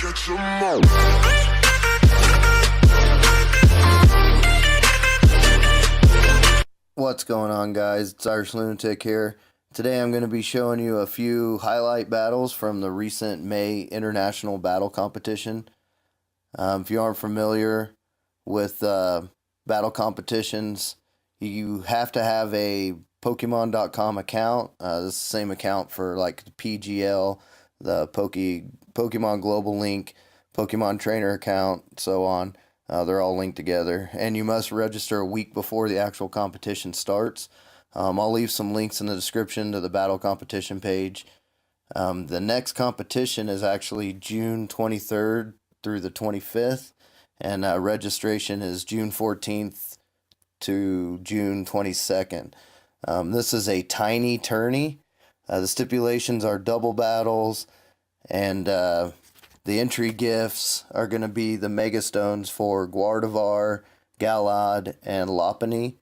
Catch 'em all. What's going on, guys? It's Irishlunatic here. Today I'm going to be showing you a few highlight battles from the recent May International Battle Competition. If you aren't familiar with battle competitions, you have to have a Pokemon.com account. This is the same account for like the PGL, the Pokemon Global Link, Pokemon Trainer account, so on. They're all linked together, and you must register a week before the actual competition starts. I'll leave some links in the description to the battle competition page. The next competition is actually June 23rd through the 25th, and registration is June 14th to June 22nd. This is a tiny tourney. The stipulations are double battles, and the entry gifts are going to be the Mega Stones for Gardevoir, Galad, and Lopunny.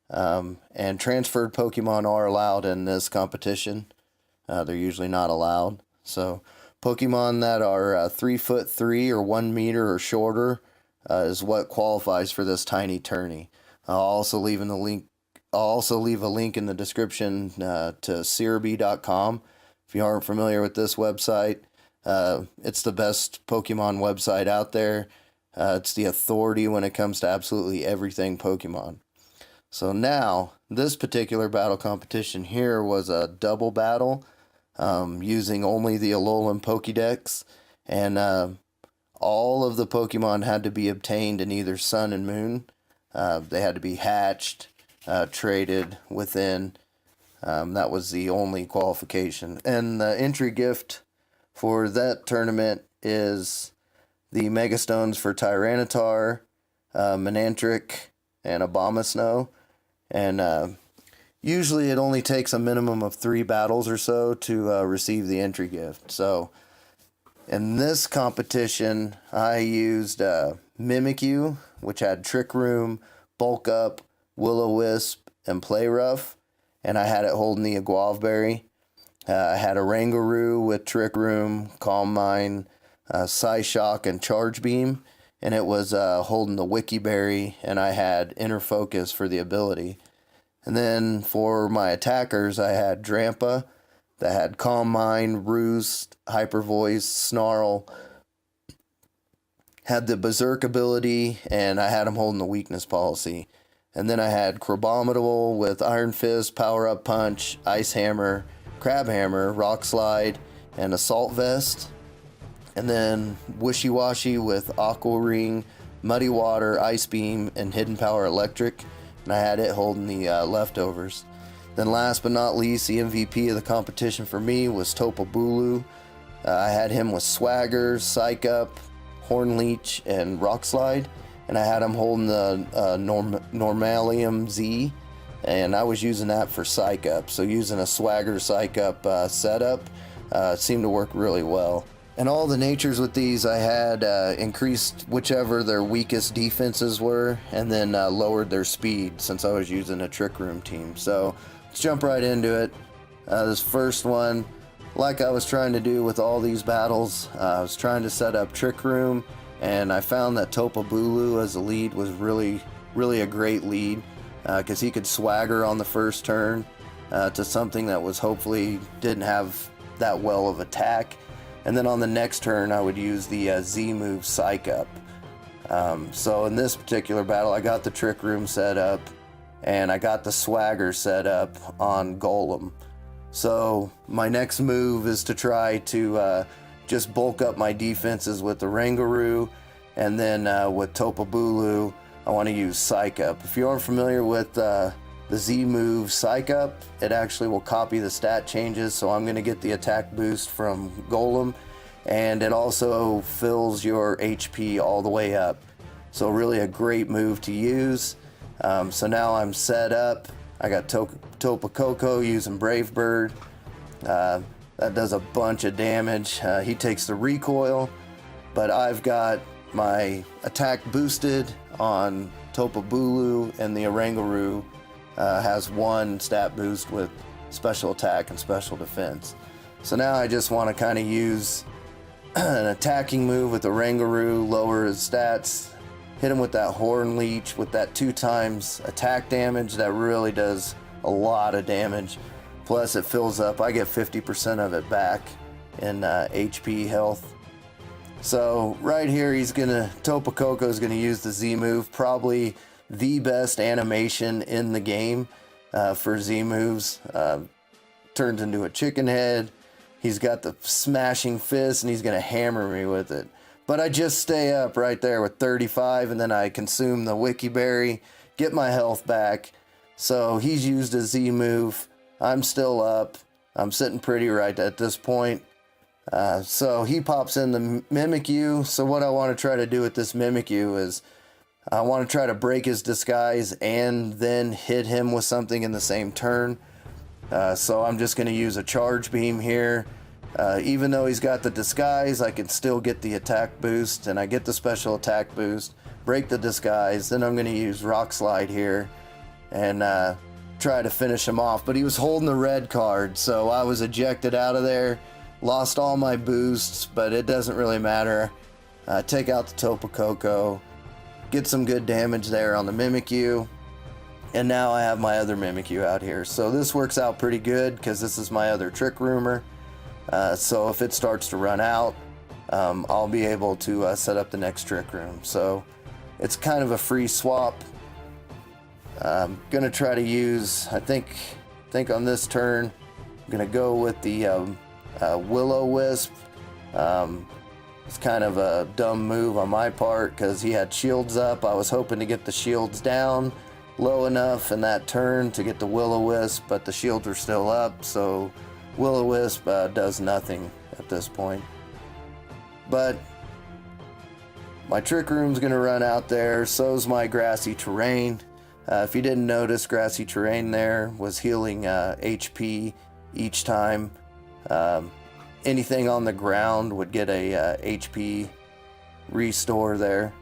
And transferred Pokemon are allowed in this competition. They're usually not allowed. So Pokemon that are 3'3" or 1 meter or shorter is what qualifies for this tiny tourney. I'll also leave a link in the description to Serebii.com. If you aren't familiar with this website, it's the best Pokemon website out there. It's the authority when it comes to absolutely everything Pokemon. So now, this particular battle competition here was a double battle using only the Alolan PokeDex, and all of the Pokemon had to be obtained in either Sun and Moon. They had to be hatched, traded within. That was the only qualification. And the entry gift for that tournament is the Mega Stones for Tyranitar, Manectric and Abomasnow. And usually it only takes a minimum of 3 battles or so to receive the entry gift. So in this competition, I used Mimikyu, which had Trick Room, Bulk Up, Will-O-Wisp, and Play Rough. And I had it holding the Aguavberry. I had a Rangaroo with Trick Room, Calm Mind, Psyshock, and Charge Beam. And it was holding the Wikiberry, and I had Inner Focus for the ability. And then for my attackers, I had Drampa that had Calm Mind, Roost, Hyper Voice, Snarl, had the Berserk ability, and I had him holding the Weakness Policy. And then I had Crabominable with Iron Fist, Power Up Punch, Ice Hammer, Crab Hammer, Rock Slide, and Assault Vest. And then Wishy Washy with Aqua Ring, Muddy Water, Ice Beam, and Hidden Power Electric. And I had it holding the leftovers. Then last but not least, the MVP of the competition for me was Topabulu. I had him with Swagger, Psych Up, Horn Leech, and Rock Slide. And I had him holding the Normalium Z. And I was using that for Psych Up. So using a Swagger Psych Up setup seemed to work really well. And all the natures with these, I had increased whichever their weakest defenses were, and then lowered their speed since I was using a Trick Room team. So let's jump right into it. This first one, like I was trying to do with all these battles, I was trying to set up Trick Room, and I found that Topabulu as a lead was really a great lead, because he could swagger on the first turn to something that was hopefully didn't have that well of attack. And then on the next turn, I would use the Z move Psych Up. So in this particular battle, I got the Trick Room set up, and I got the Swagger set up on Golem. So my next move is to try to just bulk up my defenses with the Rangaroo, and then with Topabulu, I want to use Psych Up. If you aren't familiar with the Z move Psych Up, it actually will copy the stat changes, so I'm going to get the attack boost from Golem, and it also fills your HP all the way up. So really a great move to use. So now I'm set up. I got Topacoco using Brave Bird. That does a bunch of damage. He takes the recoil, but I've got my attack boosted on Topabulu, and the Rangaroo has 1 stat boost with special attack and special defense. So now I just want to kind of use an attacking move with the Rangaroo, lower his stats. Hit him with that Horn Leech with that 2 times attack damage. That really does a lot of damage. Plus it fills up. I get 50% of it back in HP health. So right here Tapu Koko is gonna use the Z move. Probably the best animation in the game for Z moves. Turns into a chicken head. He's got the smashing fist and he's gonna hammer me with it. But I just stay up right there with 35, and then I consume the Wiki Berry, get my health back. So he's used a Z move. I'm still up. I'm sitting pretty right at this point. So he pops in the Mimikyu. So what I want to try to do with this Mimikyu is I want to try to break his disguise and then hit him with something in the same turn. So I'm just going to use a Charge Beam here. Even though he's got the disguise, I can still get the attack boost, and I get the special attack boost, break the disguise. Then I'm going to use Rock Slide here and try to finish him off. But he was holding the red card, so I was ejected out of there, lost all my boosts, but it doesn't really matter. Take out the Tapu Koko, get some good damage there on the Mimikyu, and now I have my other Mimikyu out here. So this works out pretty good because this is my other Trick Roomer. So if it starts to run out, I'll be able to set up the next Trick Room. So it's kind of a free swap. I'm gonna try to use, I think on this turn, I'm gonna go with the Will-O-Wisp. It's kind of a dumb move on my part because he had shields up. I was hoping to get the shields down low enough in that turn to get the Will-O-Wisp, but the shields are still up, so Will-O-Wisp does nothing at this point. But my Trick Room's gonna run out there, so's my Grassy Terrain. If you didn't notice, Grassy Terrain there was healing HP each time. Anything on the ground would get a HP restore there.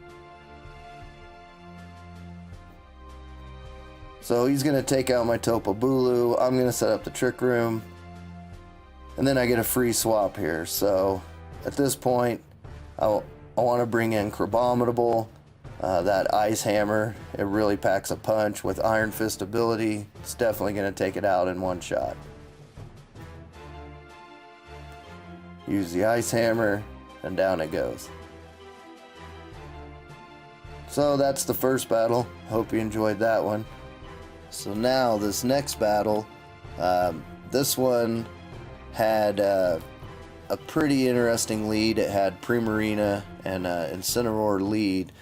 So he's gonna take out my Tapu Bulu. I'm gonna set up the Trick Room. And then I get a free swap here. So at this point, I want to bring in Crabominable. That Ice Hammer, it really packs a punch with Iron Fist ability. It's definitely going to take it out in one shot. Use the Ice Hammer, and down it goes. So that's the first battle. Hope you enjoyed that one. So now this next battle, this one had a pretty interesting lead. It had Primarina and Incineroar lead.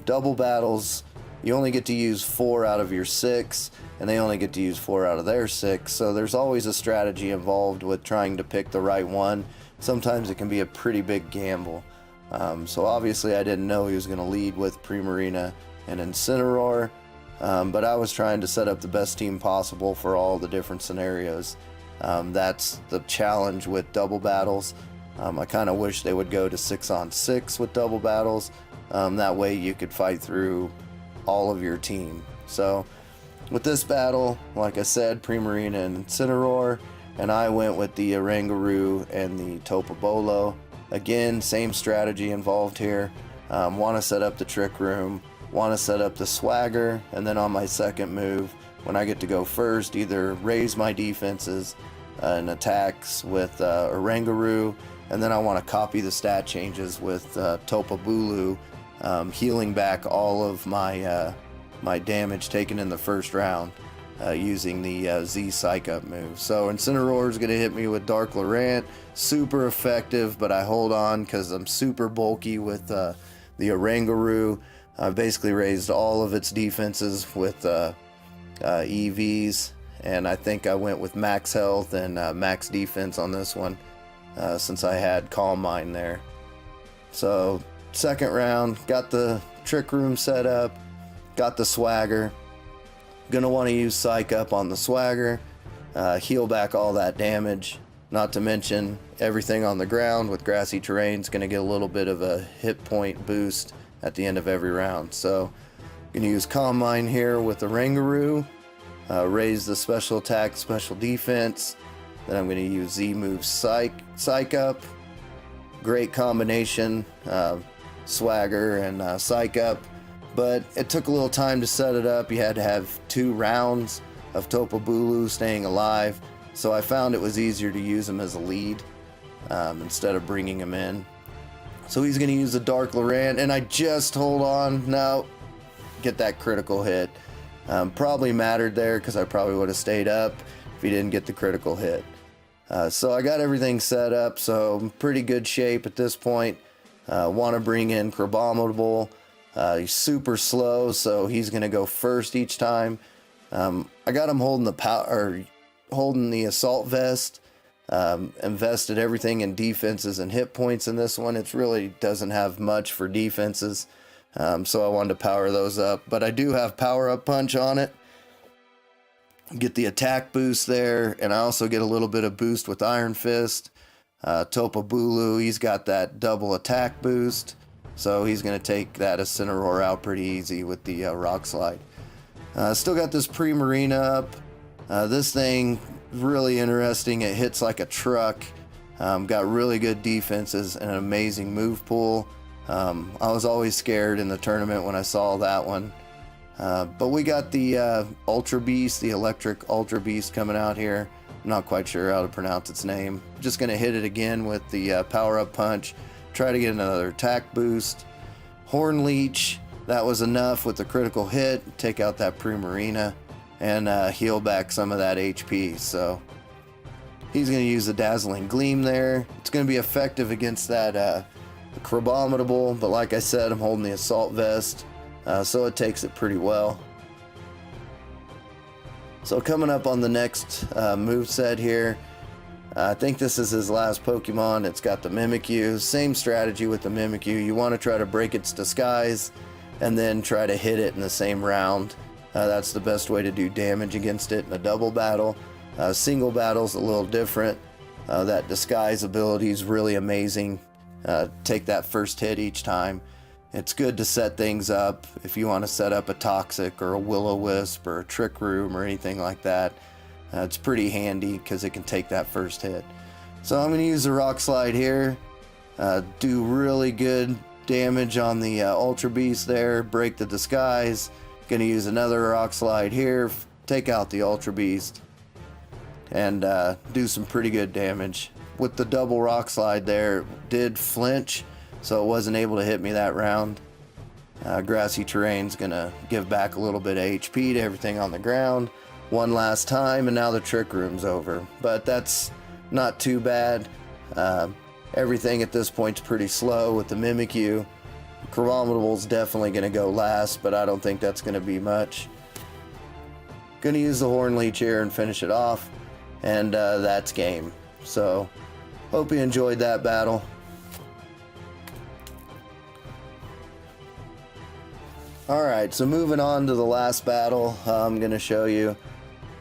Double battles, you only get to use 4 out of your 6, and they only get to use 4 out of their 6, so there's always a strategy involved with trying to pick the right one. Sometimes it can be a pretty big gamble. So obviously I didn't know he was going to lead with Primarina and Incineroar, but I was trying to set up the best team possible for all the different scenarios. That's the challenge with double battles. I kind of wish they would go to 6-on-6 with double battles. That way you could fight through all of your team. So with this battle, like I said, Primarina and Incineroar, and I went with the Rangaroo and the Tapu Bolo. Again, same strategy involved here. Want to set up the Trick Room, want to set up the Swagger, and then on my second move, when I get to go first, either raise my defenses and attacks with a Rangaroo, and then I want to copy the stat changes with Tapu Bulu, healing back all of my my damage taken in the first round using the Z Psych Up move. So Incineroar is going to hit me with Dark Laurent, super effective, but I hold on because I'm super bulky with the Rangaroo. I basically raised all of its defenses with EVs, and I think I went with max health and max defense on this one since I had Calm Mind there. So second round, got the Trick Room set up, got the Swagger. Gonna want to use Psych Up on the Swagger, heal back all that damage. Not to mention everything on the ground with Grassy Terrain is gonna get a little bit of a hit point boost at the end of every round. So gonna use Calm Mind here with the Rangaroo, raise the special attack, special defense. Then I'm gonna use Z move Psych Up, Great combination, swagger and psych up, but it took a little time to set it up. You had to have 2 rounds of Tapu Bulu staying alive, so I found it was easier to use him as a lead instead of bringing him in. So he's going to use the Dark Lorand, and I just hold on. No, get that critical hit. Probably mattered there because I probably would have stayed up if he didn't get the critical hit. So I got everything set up, so I'm pretty good shape at this point. Want to bring in Crabominable. He's super slow, so he's going to go first each time. I got him holding the Assault Vest. Invested everything in defenses and hit points in this one. It really doesn't have much for defenses, so I wanted to power those up. But I do have Power Up Punch on it. Get the attack boost there, and I also get a little bit of boost with Iron Fist. Tapu Bulu, he's got that double attack boost, so he's going to take that Incineroar out pretty easy with the Rock Slide. Still got this Primarina up. This thing, really interesting. It hits like a truck. Got really good defenses and an amazing move pool. I was always scared in the tournament when I saw that one. But we got the Ultra Beast, the Electric Ultra Beast coming out here. I'm not quite sure how to pronounce its name. Just going to hit it again with the Power Up Punch. Try to get another attack boost. Horn Leech, that was enough with the critical hit. Take out that Primarina and heal back some of that HP. So he's going to use the Dazzling Gleam there. It's going to be effective against that Crabominable, but like I said, I'm holding the Assault Vest. So it takes it pretty well. So coming up on the next moveset here, I think this is his last Pokemon. It's got the Mimikyu. Same strategy with the Mimikyu. You want to try to break its disguise and then try to hit it in the same round. That's the best way to do damage against it in a double battle. Single battle's a little different. That disguise ability is really amazing. Take that first hit each time. It's good to set things up if you want to set up a Toxic or a Will-O-Wisp or a Trick Room or anything like that. It's pretty handy because it can take that first hit. So I'm going to use the Rock Slide here. Do really good damage on the Ultra Beast there. Break the disguise. Going to use another Rock Slide here. Take out the Ultra Beast. And do some pretty good damage. With the double Rock Slide there, did flinch, so it wasn't able to hit me that round. Grassy Terrain's gonna give back a little bit of HP to everything on the ground one last time, and now the Trick Room's over. But that's not too bad. Everything at this point's pretty slow with the Mimikyu. Crabominable's definitely gonna go last, but I don't think that's gonna be much. Gonna use the Horn Leech here and finish it off, and that's game. So hope you enjoyed that battle. Alright, so moving on to the last battle I'm going to show you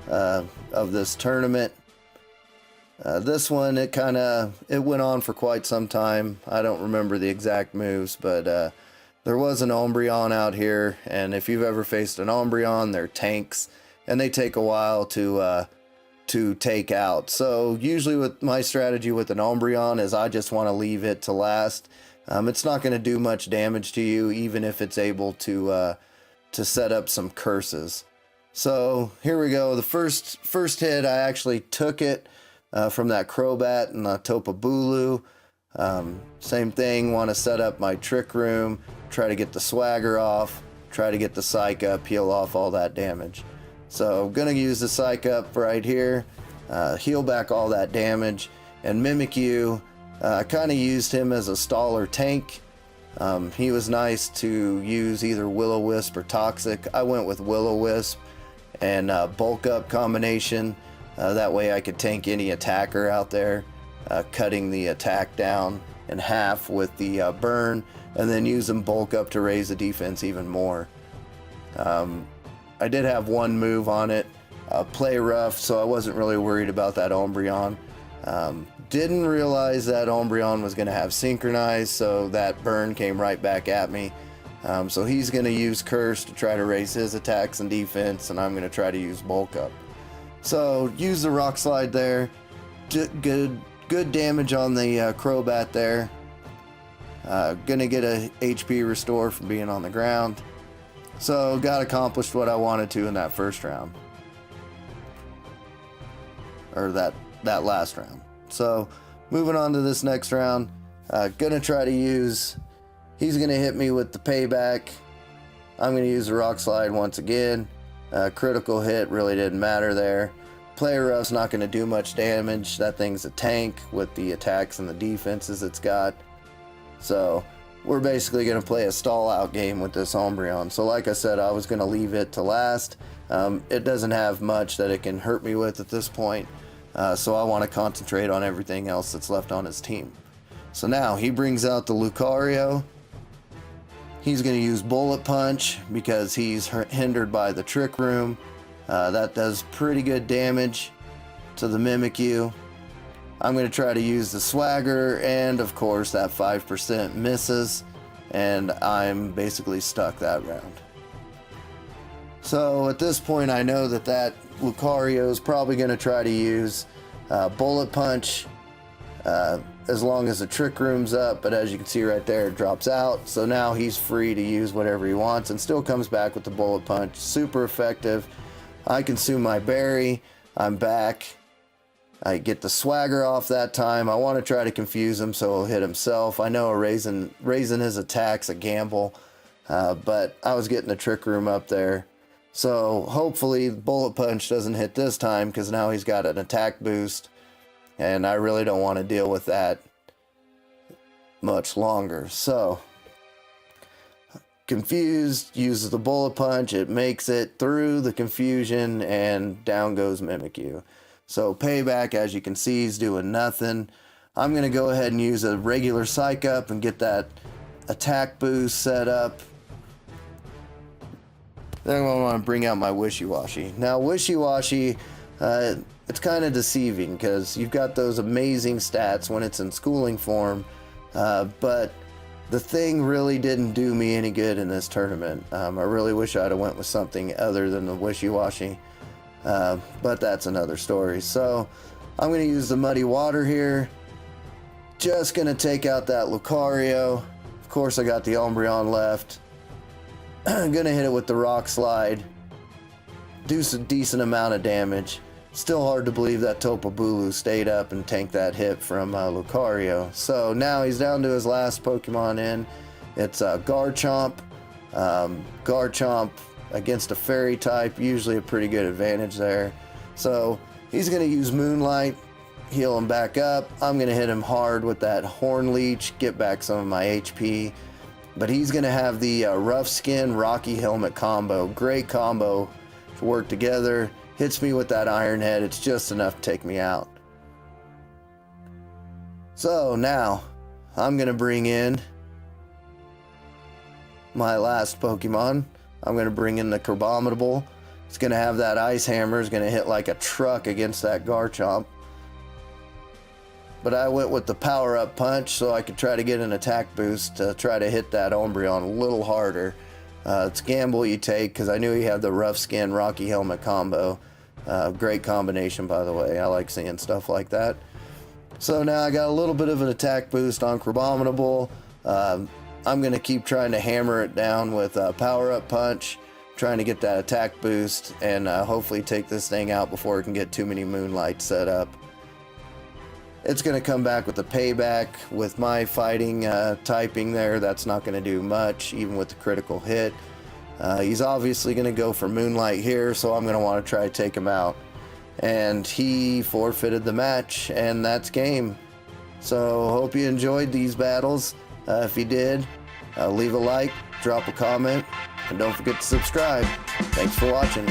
of this tournament. This one, it went on for quite some time. I don't remember the exact moves, but there was an Umbreon out here, and if you've ever faced an Umbreon, they're tanks, and they take a while to take out. So usually with my strategy with an Umbreon is I just want to leave it to last. It's not going to do much damage to you, even if it's able to set up some curses. So here we go. The first hit, I actually took it from that Crobat and the Tapu Bulu. Same thing, want to set up my Trick Room, try to get the Swagger off, try to get the Psych Up, heal off all that damage. So I'm going to use the Psych Up right here, heal back all that damage, and Mimikyu, I kind of used him as a staller tank. He was nice to use either Will-O-Wisp or Toxic. I went with Will-O-Wisp and Bulk Up combination. That way I could tank any attacker out there, cutting the attack down in half with the burn, and then using Bulk Up to raise the defense even more. I did have one move on it, Play Rough, so I wasn't really worried about that Umbreon. Didn't realize that Umbreon was going to have Synchronize, so that burn came right back at me. So he's going to use Curse to try to raise his attacks and defense, and I'm going to try to use Bulk Up. So use the Rock Slide there. Good damage on the Crobat there. Gonna get a HP restore from being on the ground. So got accomplished what I wanted to in that first round. Or that last round. So moving on to this next round. Gonna try to use... He's gonna hit me with the payback. I'm gonna use the rock slide once again. Critical hit really didn't matter there. Player rough's not gonna do much damage. That thing's a tank with the attacks and the defenses it's got. So we're basically going to play a stall out game with this Umbreon. So like I said, I was going to leave it to last. It doesn't have much that it can hurt me with at this point. So I want to concentrate on everything else that's left on his team. So now he brings out the Lucario. He's going to use Bullet Punch because he's hindered by the Trick Room. That does pretty good damage to the Mimikyu. I'm going to try to use the Swagger, and of course that 5% misses, and I'm basically stuck that round. So at this point I know that Lucario is probably going to try to use Bullet Punch as long as the Trick Room's up, but as you can see right there, it drops out. So now he's free to use whatever he wants and still comes back with the Bullet Punch. Super effective. I consume my berry. I'm back. I get the Swagger off that time. I want to try to confuse him so he'll hit himself. I know raising his attack's a gamble, but I was getting the Trick Room up there. So hopefully Bullet Punch doesn't hit this time because now he's got an attack boost, and I really don't want to deal with that much longer. So confused, uses the Bullet Punch, it makes it through the confusion, and down goes Mimikyu. So payback, as you can see, he's doing nothing. I'm going to go ahead and use a regular Psych Up and get that attack boost set up. Then I want to bring out my Wishy-Washy. Now Wishy-Washy, it's kind of deceiving because you've got those amazing stats when it's in schooling form, but the thing really didn't do me any good in this tournament. I really wish I'd have went with something other than the Wishy-Washy. But that's another story. So I'm going to use the Muddy Water here. Just going to take out that Lucario. Of course I got the Umbreon left. I'm going to hit it with the Rock Slide. Do some decent amount of damage. Still hard to believe that Topobulu stayed up and tanked that hit from Lucario. So now he's down to his last Pokemon in. It's Garchomp. Garchomp against a fairy type, usually a pretty good advantage there. So he's going to use Moonlight, heal him back up. I'm going to hit him hard with that Horn Leech, get back some of my HP. But he's going to have the Rough Skin Rocky Helmet combo. Great combo to work together. Hits me with that Iron Head. It's just enough to take me out. So now I'm going to bring in my last Pokemon. I'm going to bring in the Crabominable. It's going to have that Ice Hammer. It's going to hit like a truck against that Garchomp. But I went with the Power Up Punch so I could try to get an attack boost to try to hit that Umbreon a little harder. It's a gamble you take because I knew he had the Rough Skin Rocky Helmet combo. Great combination, by the way. I like seeing stuff like that. So now I got a little bit of an attack boost on Crabominable. I'm going to keep trying to hammer it down with Power Up Punch, trying to get that attack boost, and hopefully take this thing out before it can get too many Moonlights set up. It's going to come back with the payback. With my fighting typing there, that's not going to do much, even with the critical hit. He's obviously going to go for Moonlight here, so I'm going to want to try to take him out. And he forfeited the match, and that's game. So hope you enjoyed these battles. If you did, leave a like, drop a comment, and don't forget to subscribe. Thanks for watching.